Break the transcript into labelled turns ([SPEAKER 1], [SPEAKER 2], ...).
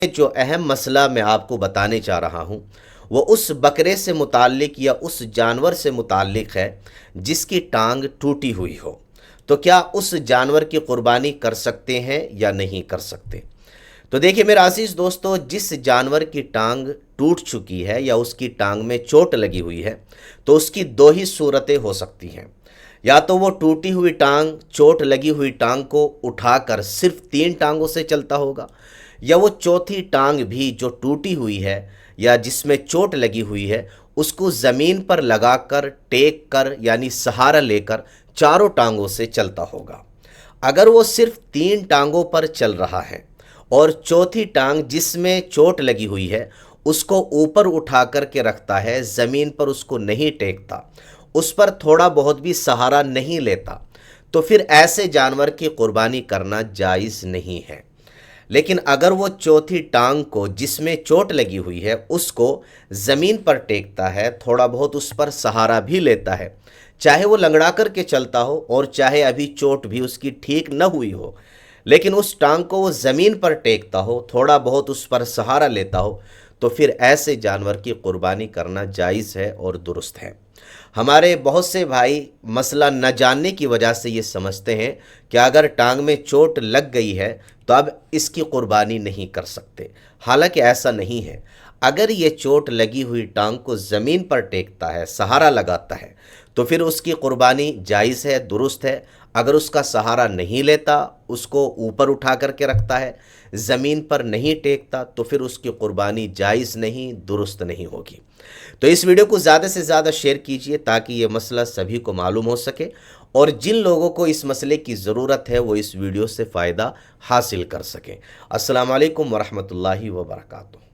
[SPEAKER 1] जो अहम मसला मैं आपको बताने जा रहा हूँ वो उस बकरे से मुताल्लिक या उस जानवर से मुताल्लिक है जिसकी टांग टूटी हुई हो। तो क्या उस जानवर की कुर्बानी कर सकते हैं या नहीं कर सकते? तो देखिए मेरे अजीज़ दोस्तों, जिस जानवर की टांग टूट चुकी है या उसकी टांग में चोट लगी हुई है तो उसकी दो ही सूरतें हो सकती हैं। या तो वो टूटी हुई टांग, चोट लगी हुई टांग को उठाकर सिर्फ 3 टांगों से चलता होगा, या वो चौथी टांग भी जो टूटी हुई है या जिसमें चोट लगी हुई है उसको ज़मीन पर लगाकर टेक कर यानी सहारा लेकर चारों टांगों से चलता होगा। अगर वो सिर्फ 3 टांगों पर चल रहा है और चौथी टांग जिसमें चोट लगी हुई है उसको ऊपर उठा कर के रखता है, ज़मीन पर उसको नहीं टेकता, उस पर थोड़ा बहुत भी सहारा नहीं लेता, तो फिर ऐसे जानवर की कुर्बानी करना जायज़ नहीं है। लेकिन अगर वो चौथी टांग को जिसमें चोट लगी हुई है उसको ज़मीन पर टेकता है, थोड़ा बहुत उस पर सहारा भी लेता है, चाहे वो लंगड़ा कर के चलता हो और चाहे अभी चोट भी उसकी ठीक न हुई हो, लेकिन उस टांग को वो ज़मीन पर टेकता हो, थोड़ा बहुत उस पर सहारा लेता हो, तो फिर ऐसे जानवर की कुर्बानी करना जायज़ है और दुरुस्त है। हमारे बहुत से भाई मसला न जानने की वजह से ये समझते हैं कि अगर टांग में चोट लग गई है तो अब इसकी कुर्बानी नहीं कर सकते। हालांकि ऐसा नहीं है। अगर ये चोट लगी हुई टांग को ज़मीन पर टेकता है, सहारा लगाता है, तो फिर उसकी कुर्बानी जायज़ है, दुरुस्त है। अगर उसका सहारा नहीं लेता, उसको ऊपर उठा करके रखता है, ज़मीन पर नहीं टेकता, तो फिर उसकी कुर्बानी जायज़ नहीं, दुरुस्त नहीं होगी। तो इस वीडियो को ज़्यादा से ज़्यादा शेयर कीजिए ताकि ये मसला सभी को मालूम हो सके और जिन लोगों को इस मसले की ज़रूरत है वो इस वीडियो से फ़ायदा हासिल कर सकें। अस्सलाम वालेकुम वरहमतुल्लाहि वबरकातुहू।